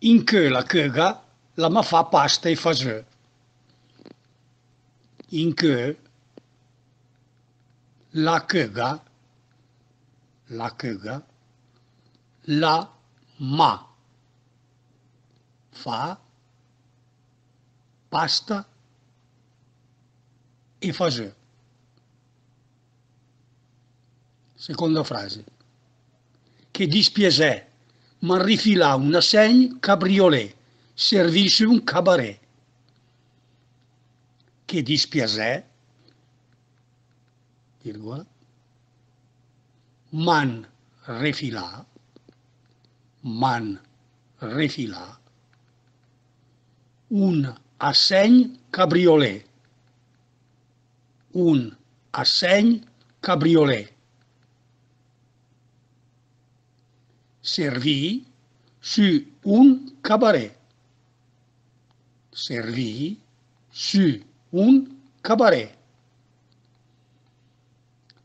In quella chega la ma fa pasta e faseu. In che la chega, la ma fa pasta e faseu. Seconda frase. Che dispiesè, m'han rifilà un assegn cabriolet, servisse un cabaret. Che dispiesè, virgola, m'han refilà, m'han refilà un assegn cabriolet, un assegn cabriolet. Servì su un cabaret. Servì su un cabaret.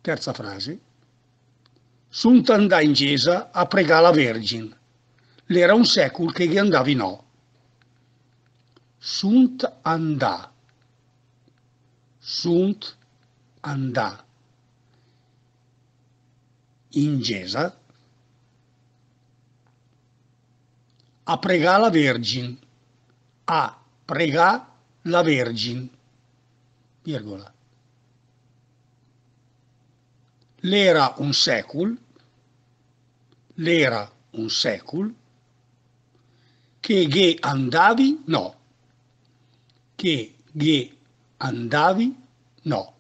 Terza frase. Sunt andà in chiesa a pregare la Vergine. L'era un secolo che gli andavi no. Sunt andà in chiesa a pregare la Vergine, a pregare la Vergine, virgola. L'era un secol che ghe andavi no, che ghe andavi no.